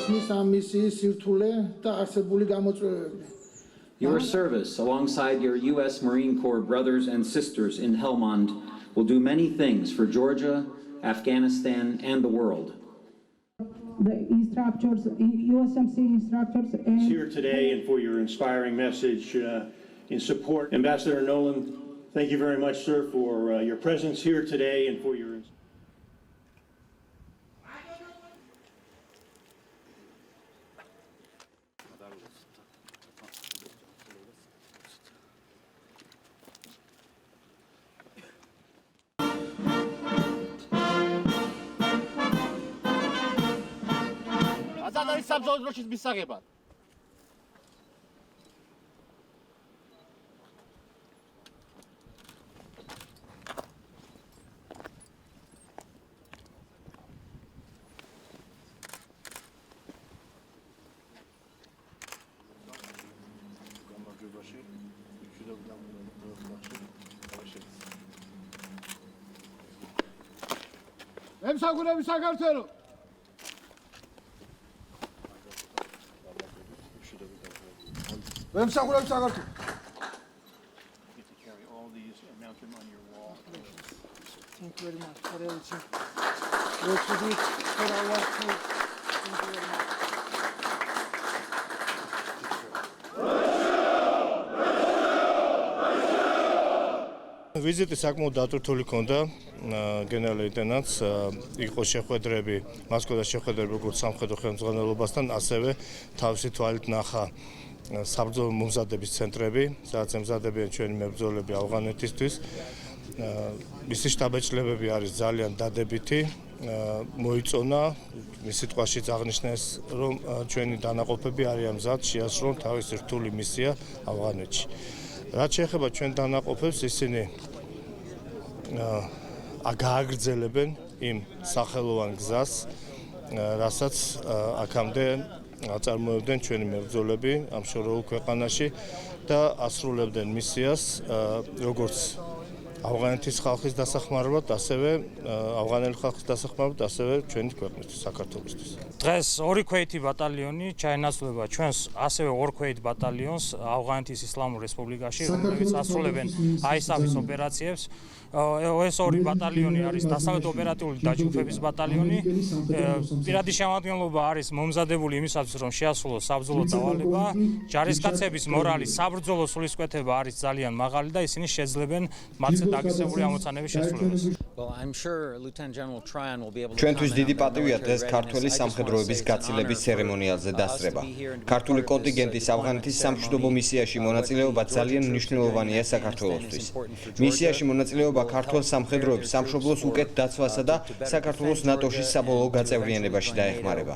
გულისხმის ამ მისიის სირთულე და არსებული გამოწვევები. Your service alongside your U.S. Marine Corps brothers and sisters in Helmand will do many things for Georgia, Afghanistan, and the world. The instructors, USMC instructors, and here today and for your inspiring message in support. Ambassador Nolan, thank you very much, sir, for your presence here today and for your. საბრძოლოშიც მისაღებად. ემსახურები საქართველოს ემსახურები საქართველოს Thank you very much for everything. What you did for our country. Thank you very much. ვიზიტი საკმაოდ დატვირთული ჰქონდა გენერალ ლეიტენანტს იყო შეხვედრები მოსკოვში შეხვედრები როგორც სამხედრო ხელმძღვანელობასთან ასევე თავისი თვალით ნახა საბრძოლო მომზადების ცენტრები სადაც ემზადებიან ჩვენი მებრძოლები ავღანეთისთვის მისი შტაბ-ჭლებები არის ძალიან დადებითი მოიწონა მის სიტყვაშიც აღნიშნეს რომ ჩვენი დანაყოფები არიან მზად შეასრულონ თავისი რთული მისია ავღანეთში რაც შეეხება ჩვენ დანაყოფებს ისინი გააგრძელებენ იმ სახელოვან გზას რასაც აქამდე აწარმოებდნენ ჩვენი მებრძოლები ამ შორეულ ქვეყანაში და ასრულებდნენ მისიას როგორც ავღანეთის ხალხის დასახმარებლად, ასევე ავღანელი ხალხის დასახმარებლად, ასევე ჩვენი ქვეყნისთვის, საქართველოსთვის. დღეს ორი ქვეითი ბატალიონი ჩაენაცვლება ჩვენს ასევე ორ ქვეით ბატალიონს ავღანეთის ისლამურ რესპუბლიკაში, რომლებიც ასრულებენ ISAF-ის ოპერაციებს. ეს ორი ბატალიონი არის დასავლეთ ოპერატიული დაჯგუფების ბატალიონი. პირადი შემადგენლობა არის მომზადებული იმისათვის, რომ შეასრულოს საბრძოლო დავალება. ჯარისკაცების მორალი, საბრძოლო სულისკვეთება არის ძალიან მაღალი და ისინი შეძლებენ მათზე დაგისებული ამოცანების შესრულებას. ჩვენთვის დიდი პატივია დღეს ქართველი სამხედროების გაცილების ცერემონიალზე დასწრება. ქართული კონტინგენტის ავღანეთის სამშვიდობო მისიაში მონაწილეობა ძალიან მნიშვნელოვანია საქართველოსთვის. მისიაში მონაწილეობა ქართულ სამხედროებს სამშობლოს უკეთ დაცვასა და საქართველოს ნატოში საბოლოო გაწევრიანებაში დაეხმარება.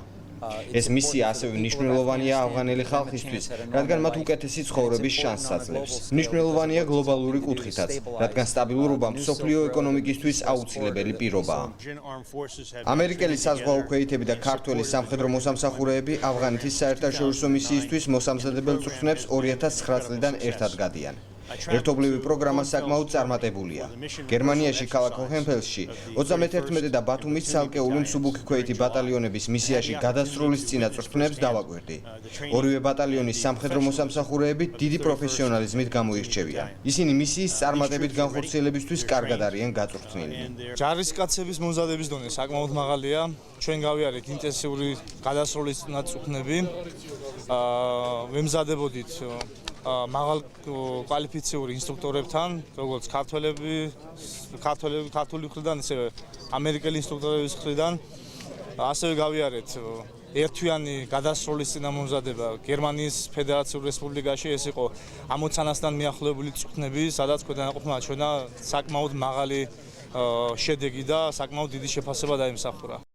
ეს მისია ასევე მნიშვნელოვანია ავღანელი ხალხისთვის, რადგან მათ უკეთესი ცხოვრების შანსს აძლევს. მნიშვნელოვანია გლობალური კუთხითაც, რადგან სტაბილურობა მსოფლიო ეკონომიკისთვის აუცილებელი პირობაა. ამერიკელი საზღვაო ქვეითები და ქართველი სამხედრო მოსამსახურეები ავღანეთის საერთაშორისო მისიისთვის მოსამზადებელ წვრთნებს 2009 წლიდან ერთად გადიან. ერთობლივი პროგრამა საკმაოდ წარმატებულია. გერმანიაში ქალაქ ჰოჰენფელსში 31 და ბათუმის ცალკეული მსუბუქი ქვეითი ბატალიონების მისიაში გადასრულის წინა წვრთნებს დავაკვირდი. ორივე ბატალიონის სამხედრო მოსამსახურეები დიდი პროფესიონალიზმით გამოირჩევიან. ისინი მისიის წარმატებით განხორციელებისთვის კარგად არიან გაწვრთნილი. ჯარისკაცების მომზადების დონე საკმაოდ მაღალია. ჩვენ გავიარეთ ინტენსიური გადასრულის წინა წვრთნები. ვემზადებოდით მაღალ კვალიფიციური ინსტრუქტორებთან, როგორც ქართული მხრიდან, ისევე ამერიკელი ინსტრუქტორების მხრიდან, ასევე გავიარეთ ერთთვიანი გადასრულის წინამომზადება გერმანიის ფედერაციულ რესპუბლიკაში, ეს იყო ამოცანასთან მიახლოებული წვრთნები, სადაც ქვედანაყოფმა ჩვენა საკმაოდ მაღალი შედეგი და საკმაოდ დიდი შეფასება დაიმსახურა.